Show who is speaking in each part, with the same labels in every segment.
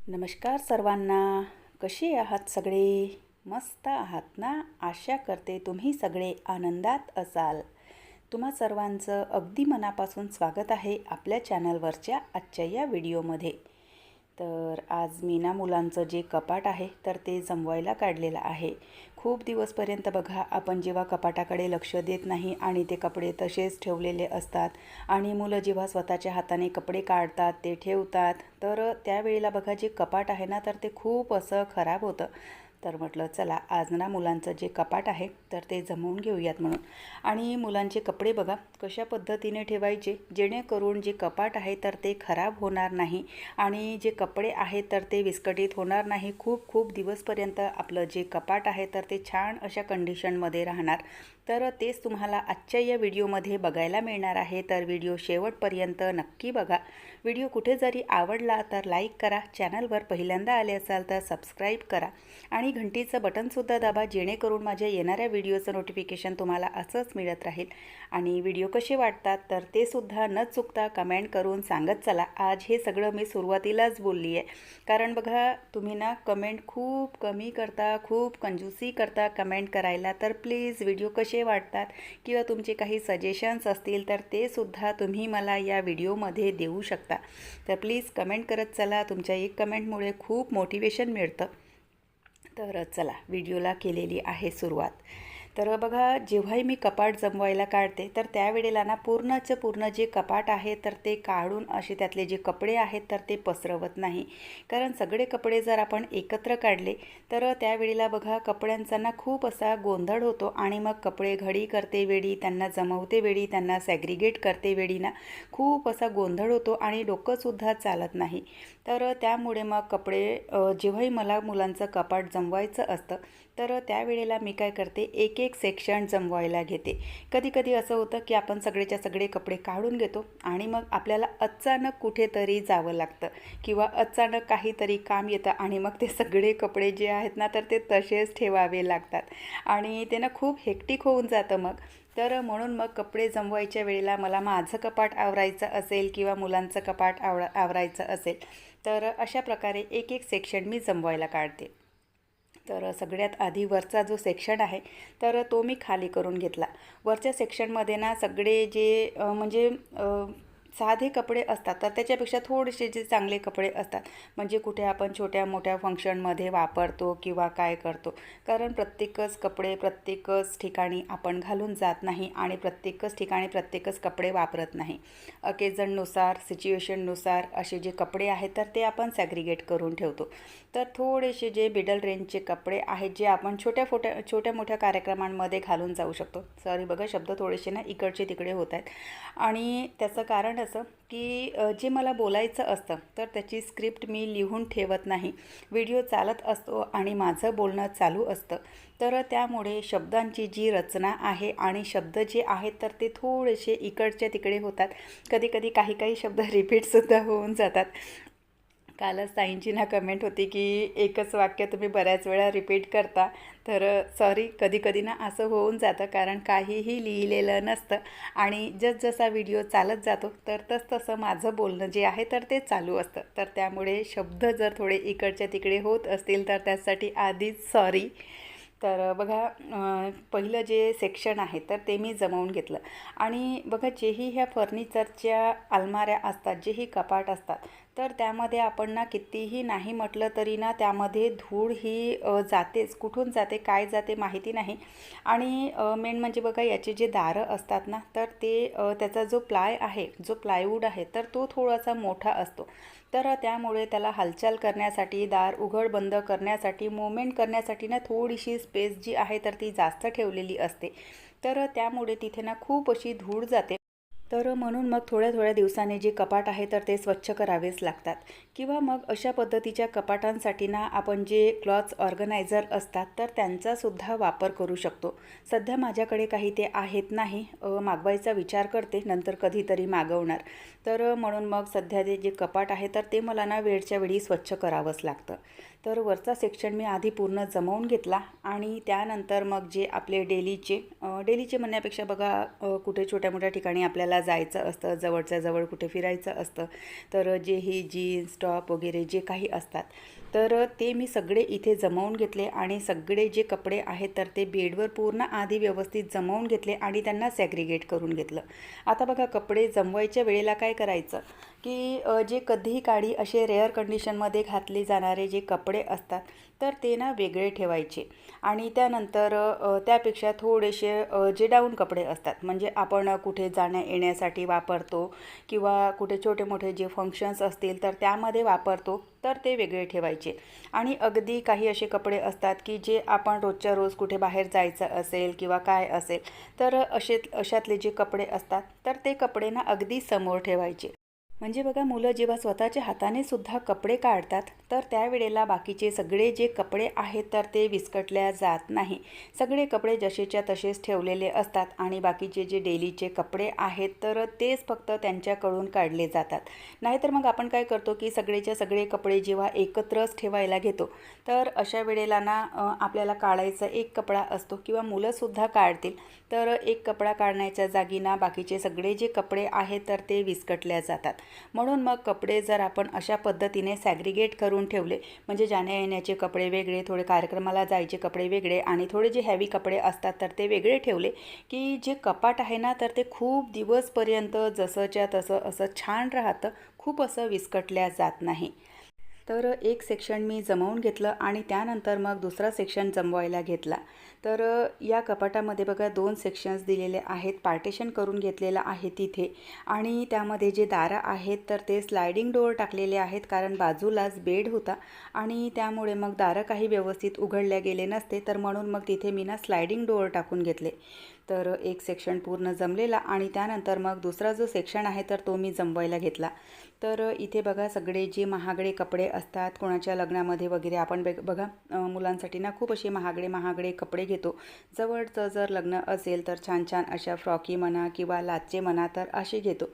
Speaker 1: नमस्कार सर्वांना. कसे आहात सगळे? मस्त आहात ना? आशा करते तुम्ही सगळे आनंदात असाल. तुम्हा सर्वांचं अगदी मनापासून स्वागत आहे आपल्या चॅनलवरच्या आजच्या या व्हिडिओमध्ये. तर आज मी ना मुलांचं जे कपाट आहे तर ते जमवायला काढलेलं आहे. खूप दिवसपर्यंत बघा आपण जेव्हा कपाटाकडे लक्ष देत नाही आणि ते कपडे तसेच ठेवलेले असतात आणि मुलं जेव्हा स्वतःच्या हाताने कपडे काढतात ते ठेवतात तर त्यावेळेला बघा जे कपाट आहे ना तर ते खूप असं खराब होतं. तर म्हटलं चला आज ना मुलांचं जे कपाट आहे तर ते जमवून घेऊयात म्हणून. आणि मुलांचे कपडे बघा कशा पद्धतीने ठेवायचे जेणेकरून जे कपाट आहे तर ते खराब होणार नाही आणि जे कपडे आहेत तर ते विस्कटीत होणार नाही. खूप खूप दिवसपर्यंत आपलं जे कपाट आहे तर ते छान अशा कंडिशनमध्ये राहणार. तर तेच तुम्हाला आजच्या या व्हिडिओमध्ये बघायला मिळणार आहे. तर व्हिडिओ शेवटपर्यंत नक्की बघा. व्हिडिओ कुठे जरी आवडला तर लाईक करा, चॅनलवर पहिल्यांदा आले असाल तर सबस्क्राईब करा आणि घंटीचं बटनसुद्धा दाबा जेणेकरून माझ्या येणाऱ्या व्हिडिओचं नोटिफिकेशन तुम्हाला असंच मिळत राहील. आणि व्हिडिओ कसे वाटतात तर ते सुद्धा न चुकता कमेंट करून सांगत चला. आज हे सगळं मी सुरुवातीलाच बोलली आहे कारण बघा तुम्ही ना कमेंट खूप कमी करता, खूप कंजूसी करता कमेंट करायला. तर प्लीज व्हिडिओ कसे वाटतात किंवा तुमचे काही सजेशन्स असतील तर ते सुद्धा तुम्ही मला या व्हिडिओमध्ये देऊ शकता. तर प्लीज कमेंट करत चला. तुमच्या एक कमेंटमुळे खूप मोटिवेशन मिळतं. तर चला व्हिडिओला केलेली आहे सुरुवात. तर बघा जेव्हाही मी कपाट जमवायला काढते तर त्यावेळेला ना पूर्ण जे कपाट आहे तर ते काढून असे त्यातले जे कपडे आहेत तर ते पसरवत नाही. कारण सगळे कपडे जर आपण एकत्र काढले तर त्यावेळेला बघा कपड्यांचा ना खूप असा गोंधळ होतो आणि मग कपडे घडी करते वेळी, त्यांना जमवते वेळी, त्यांना सॅग्रिगेट करते वेळी ना खूप असा गोंधळ होतो आणि डोकंसुद्धा चालत नाही. तर त्यामुळे मग कपडे जेव्हाही मला मुलांचं कपाट जमवायचं असतं तर त्यावेळेला मी काय करते एक एक सेक्शन जमवायला घेते. कधी कधी असं होतं की आपण सगळेच्या सगळे कपडे काढून घेतो आणि मग आपल्याला अचानक कुठेतरी जावं लागतं किंवा अचानक काहीतरी काम येतं आणि मग ते सगळे कपडे जे आहेत ना तर ते तसेच ठेवावे लागतात आणि ते ना खूप हेक्टिक होऊन जातं मग. तर म्हणून मग कपडे जमवायच्या वेळेला मला माझं कपाट आवरायचं असेल किंवा मुलांचं कपाट आवरायचं असेल तर अशा प्रकारे एक एक सेक्शन मी जमवायला काढते. तर सगळ्यात आधी वरचा जो सेक्शन आहे तर तो मी खाली करून घेतला. वरच्या सेक्शनमध्ये ना सगळे जे साधे कपडे असतात तर त्याच्यापेक्षा थोडेसे जे चांगले कपडे असतात म्हणजे कुठे आपण छोट्या मोठ्या फंक्शनमध्ये वापरतो किंवा काय करतो. कारण प्रत्येकच कपडे प्रत्येकच ठिकाणी आपण घालून जात नाही आणि प्रत्येकच ठिकाणी प्रत्येकच कपडे वापरत नाही. अकेजननुसार सिच्युएशननुसार असे जे कपडे आहेत तर ते आपण सॅग्रिगेट करून ठेवतो. तर थोडेसे जे मिडल रेंजचे कपडे आहेत जे आपण छोट्या मोठ्या कार्यक्रमांमध्ये घालून जाऊ शकतो. सॉरी बघा शब्द थोडेसे ना इकडचे तिकडे होत आहेत आणि त्याचं कारण असं की जे मला बोलायचं असतं तर त्याची स्क्रिप्ट मी लिहून ठेवत नाही. व्हिडिओ चालत असतो आणि माझं बोलणं चालू असतं. तर त्यामुळे शब्दांची जी रचना आहे आणि शब्द जे आहेत तर ते थोडेसे इकडच्या तिकडे होतात. कधी कधी काही शब्द रिपीटसुद्धा होऊन जातात. कालच ताईंची ना कमेंट होती की एकच वाक्य तुम्ही बऱ्याच वेळा रिपीट करता. तर सॉरी कधी कधी ना असं होऊन जातं कारण काहीही लिहिलेलं नसतं आणि जसा व्हिडिओ चालत जातो तर तसं माझं बोलणं जे आहे तर ते चालू असतं. तर त्यामुळे शब्द जर थोडे इकडच्या तिकडे होत असतील तर त्यासाठी आधीच सॉरी. तर बघा पहिलं जे सेक्शन आहे तर ते मी जमवून घेतलं आणि बघा जेही ह्या फर्निचरच्या अलमाऱ्या असतात, जेही कपाट असतात तर त्यामध्ये आपण ना कितीही नाही म्हटलं तरी ना त्यामध्ये धूळ ही जातेच. कुठून जाते काय जाते माहिती नाही. आणि मेन म्हणजे बघा याचे जे दारं असतात ना तर ते त्याचा जो प्लायवूड आहे तर तो थोडासा मोठा असतो. तर त्यामुळे त्याला हालचाल करण्यासाठी, दार उघड बंद करण्यासाठी, मूवमेंट करण्यासाठी ना थोडीशी स्पेस जी आहे तर ती जास्त ठेवलेली असते. तर त्यामुळे तिथे ना खूप अशी धूळ जाते. तर म्हणून मग थोड्या दिवसांनी जे कपाट आहे तर ते स्वच्छ करावेच लागतात. किंवा मग अशा पद्धतीच्या कपाटांसाठी ना आपण जे क्लॉथ ऑर्गनायझर असतात तर त्यांचासुद्धा वापर करू शकतो. सध्या माझ्याकडे काही ते आहेत नाही. मागवायचा विचार करते, नंतर कधीतरी मागवणार. तर म्हणून मग सध्या ते जे कपाट आहे तर ते मला ना वेळच्या वेळी स्वच्छ करावंच लागतं. तर वरचा सेक्शन मी आधी पूर्ण जमवून घेतला आणि त्यानंतर मग जे आपले डेलीचे म्हणण्यापेक्षा बघा कुठे छोट्या मोठ्या ठिकाणी आपल्याला जायचं असतं, जवळच्या जवळ कुठे फिरायचं असतं, तर जे ही जीन्स टॉप वगैरे जे काही असतात तर ते मी सगळे इथे जमवून घेतले आणि सगळे जे कपडे आहेत तर ते बेडवर पूर्ण आधी व्यवस्थित जमवून घेतले आणि त्यांना सॅग्रिगेट करून घेतलं. आता बघा कपडे जमवायच्या वेळेला काय करायचं की जे कधीही काळी असे रेअर कंडिशनमध्ये घातले जाणारे जे कपडे असतात तर ते ना वेगळे ठेवायचे आणि त्यानंतर त्यापेक्षा थोडेसे जे डाऊन कपडे असतात म्हणजे आपण कुठे जाण्या येण्यासाठी वापरतो किंवा कुठे छोटे मोठे जे फंक्शन्स असतील तर त्यामध्ये वापरतो तर ते वेगळे ठेवायचे. आणि अगदी काही असे कपडे असतात की जे आपण रोजच्या रोज कुठे बाहेर जायचं असेल किंवा काय असेल तर अशातले जे कपडे असतात तर ते कपडे ना अगदी समोर ठेवायचे. म्हणजे बघा मुलं जेव्हा स्वतःच्या हाताने सुद्धा कपडे काढतात तर त्यावेळेला बाकीचे सगळे जे कपडे आहेत तर ते विस्कटल्या जात नाही. सगळे कपडे जसेच्या तसेच ठेवलेले असतात आणि बाकीचे जे डेलीचे कपडे आहेत तर तेच फक्त त्यांच्याकडून काढले जातात. नाहीतर मग आपण काय करतो की सगळेच्या सगळे कपडे जेव्हा एकत्रच ठेवायला घेतो तर अशा वेळेला ना आपल्याला काढायचा एक कपडा असतो किंवा मुलंसुद्धा काढतील तर एक कपडा काढण्याच्या जागी ना बाकीचे सगळे जे कपडे आहेत तर ते विस्कटल्या जातात. म्हणून मग कपडे जर आपण अशा पद्धतीने सॅग्रिगेट करून ठेवले म्हणजे जाण्या येण्याचे कपडे वेगळे, थोडे कार्यक्रमाला जायचे कपडे वेगळे आणि थोडे जे हेवी कपडे असतात तर ते वेगळे ठेवले की जे कपाट आहे ना तर ते खूप दिवसपर्यंत जसंच्या तसं असं छान राहतं, खूप असं विस्कटल्या जात नाही. तर एक सेक्शन मी जमवून घेतलं आणि त्यानंतर मग दुसरा सेक्शन जमवायला घेतला. तर या कपाटामध्ये बघा 2 सेक्शन्स दिलेले आहेत, पार्टिशन करून घेतलेलं आहे तिथे आणि त्यामध्ये जे दारं आहेत तर ते स्लायडिंग डोअर टाकलेले आहेत कारण बाजूलाच बेड होता आणि त्यामुळे मग दारं काही व्यवस्थित उघडल्या गेले नसते तर म्हणून मग तिथे मी ना स्लायडिंग डोअर टाकून घेतले. तर एक सेक्शन पूर्ण जमलेला आणि त्यानंतर मग दुसरा जो सेक्शन आहे तर तो मी जमवायला घेतला. तर इथे बघा सगळे जे महागडे कपडे असतात कोणाच्या लग्नामध्ये वगैरे आपण बघा मुलांसाठी ना खूप असे महागडे कपडे घेतो. जवळचं जर लग्न असेल तर छान छान अशा फ्रॉकी म्हणा किंवा लाचे म्हणा तर असे घेतो.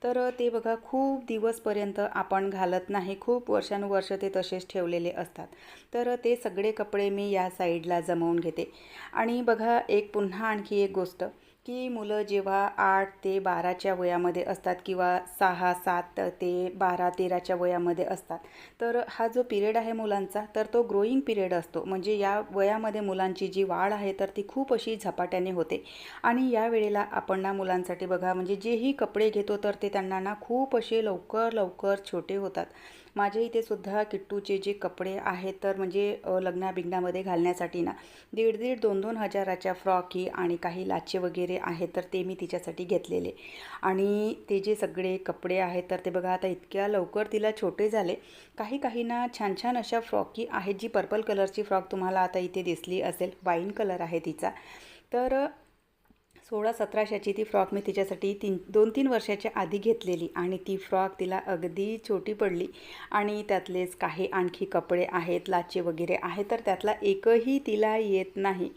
Speaker 1: तर ते बघा खूप दिवसपर्यंत आपण घालत नाही, खूप वर्षानुवर्ष ते तसेच ठेवलेले असतात. तर ते सगळे कपडे मी या साईडला जमवून घेते. आणि बघा पुन्हा आणखी एक गोष्ट की मुलं जेव्हा 8 ते 12च्या वयामध्ये असतात किंवा 6, 7 ते 12, 13च्या वयामध्ये असतात तर हा जो पिरियड आहे मुलांचा तर तो ग्रोईंग पिरियड असतो. म्हणजे या वयामध्ये मुलांची जी वाढ आहे तर ती खूप अशी झपाट्याने होते आणि या वेळेला आपण ना मुलांसाठी बघा म्हणजे जेही कपडे घेतो तर ते त्यांना ना खूप असे लवकर छोटे होतात. माझ्या इथे सुद्धा किट्टूचे जे कपडे आहेत तर म्हणजे लग्नाबिग्नामध्ये घालण्यासाठी ना 1.5 2-2 हजाराच्या फ्रॉकी आणि काही लाचे वगैरे आहेत तर ते मी तिच्यासाठी घेतलेले आणि ते जे सगळे कपडे आहेत तर ते बघा आता इतक्या लवकर तिला छोटे झाले. काही ना छान छान अशा फ्रॉकी आहेत, जी पर्पल कलरची फ्रॉक तुम्हाला आता इथे दिसली असेल, वाईन कलर आहे तिचा. तर 16-17ची ती फ्रॉक मी तिच्यासाठी 2-3 वर्षाच्या आधी घेतलेली आणि ती फ्रॉक तिला अगदी छोटी पडली आणि त्यातलेच काही आणखी कपडे आहेत, लाचे वगैरे आहेत तर त्यातला एकही तिला येत नाही.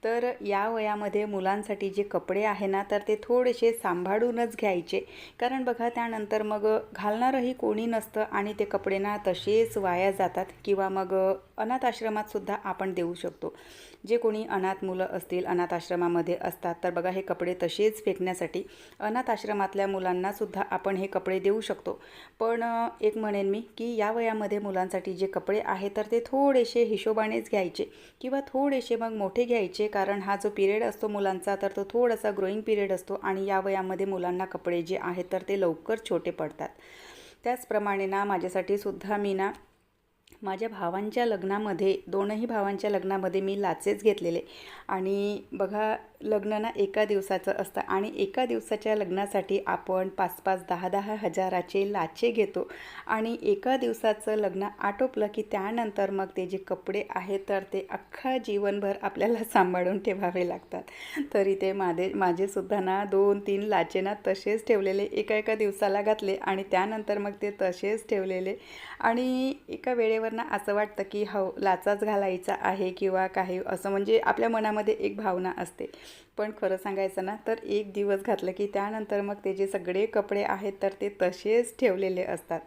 Speaker 1: तर या वयामध्ये मुलांसाठी जे कपडे आहे ना तर ते थोडेसे सांभाळूनच घ्यायचे कारण बघा त्यानंतर मग घालणारही कोणी नसतं आणि ते कपडे ना तसेच वाया जातात किंवा मग अनाथ आश्रमातसुद्धा आपण देऊ शकतो. जे कोणी अनाथ मुलं असतील, अनाथ आश्रमामध्ये असतात तर बघा हे कपडे तसेच फेकण्यासाठी अनाथ आश्रमातल्या मुलांनासुद्धा आपण हे कपडे देऊ शकतो. पण एक म्हणेन मी की या वयामध्ये मुलांसाठी जे कपडे आहेत तर ते थोडेसे हिशोबानेच घ्यायचे किंवा थोडेसे मग मोठे घ्यायचे कारण हा जो पिरियड असतो मुलांचा तर तो थोडासा ग्रोईंग पिरियड असतो आणि या वयामध्ये मुलांना कपडे जे आहेत तर ते लवकर छोटे पडतात. त्याचप्रमाणे ना माझ्यासाठी सुद्धा मी ना माझ्या भावांच्या लग्नामध्ये 2ही भावांच्या लग्नामध्ये मी लाचेच घेतलेले आणि बघा लग्न ना एका दिवसाचं असतं आणि एका दिवसाच्या लग्नासाठी आपण 5-5, 10-10 हजाराचे लाचे घेतो आणि एका दिवसाचं लग्न आटोपलं की त्यानंतर मग ते जे कपडे आहेत तर ते अख्खा जीवनभर आपल्याला सांभाळून ठेवावे लागतात. तरी ते माझेसुद्धा ना 2-3 लाचे ना तसेच ठेवलेले, एका दिवसाला घातले आणि त्यानंतर मग ते तसेच ठेवलेले आणि एका वेळेवर ना असं वाटतं की हो लाचाच घालायचा आहे किंवा काही असं म्हणजे आपल्या मनामध्ये एक भावना असते. पण खरं सांगायचं ना तर एक दिवस घातलं की त्यानंतर मग ते जे सगळे कपडे आहेत तर ते तसेच ठेवलेले असतात.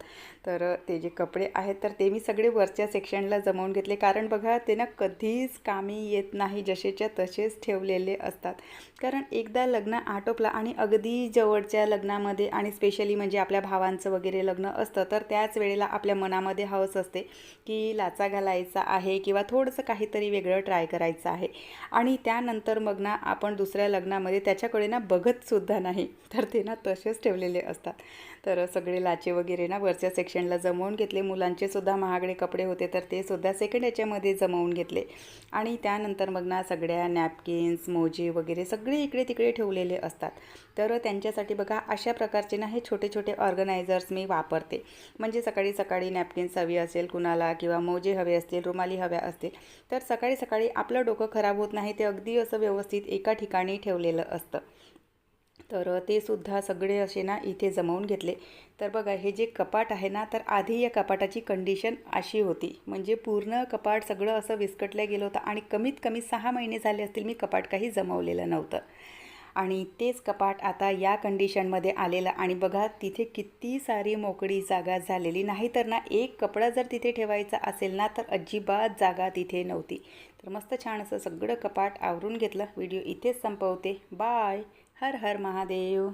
Speaker 1: तर ते जे कपडे आहेत तर ते मी सगळे वरच्या सेक्शनला जमवून घेतले, कारण बघा ते ना कधीच कामी येत नाही, जसेच्या तसेच ठेवलेले असतात. कारण एकदा लग्न आटोपलं आणि अगदी जवळच्या लग्नामध्ये आणि स्पेशली म्हणजे आपल्या भावांचं वगैरे लग्न असतं, तर त्याच वेळेला आपल्या मनामध्ये हवस असते की लाचा घालायचा आहे किंवा थोडंसं काहीतरी वेगळं ट्राय करायचं आहे. आणि त्यानंतर मग ना आपण दुसऱ्या लग्नामध्ये त्याच्याकडे ना बघतसुद्धा नाही, तर ते ना तसेच ठेवलेले असतात. तर सगळे लाचे वगैरे ना वरच्या सेक्शनला जमवून घेतले. मुलांचे सुद्धा महागडे कपडे होते, तर ते सुद्धा सेकंड याच्यामध्ये जमवून घेतले. आणि त्यानंतर मग ना सगळ्या नॅपकिन्स, मोजे वगैरे सगळे इकडे तिकडे ठेवलेले असतात. तर त्यांच्यासाठी बघा अशा प्रकारचे ना हे छोटे छोटे ऑर्गनायझर्स मी वापरते. म्हणजे सकाळी सकाळी नॅपकिन्स हवी असेल कुणाला किंवा मोजे हवे असतील, रुमाली हव्या असतील, तर सकाळी सकाळी आपलं डोकं खराब होत नाही, ते अगदी असं व्यवस्थित एका ठिकाणी ठेवलेलं असतं. तर ते सुद्धा सगळे असे ना इथे जमवून घेतले. तर बघा हे जे कपाट आहे ना, तर आधी या कपाटाची कंडिशन अशी होती, म्हणजे पूर्ण कपाट सगळं असं विस्कटलं गेलं होतं आणि कमीत कमी 6 महिने झाले असतील मी कपाट काही जमवलेलं नव्हतं. आणि तेच कपाट आता या कंडिशनमध्ये आलेलं आणि बघा तिथे किती सारी मोकळी जागा झालेली. नाही तर ना एक कपडा जर तिथे ठेवायचा असेल ना, तर अजिबात जागा तिथे नव्हती. तर मस्त छान असं सगळं कपाट आवरून घेतलं. व्हिडिओ इथेच संपवते. बाय. हर हर महादेव.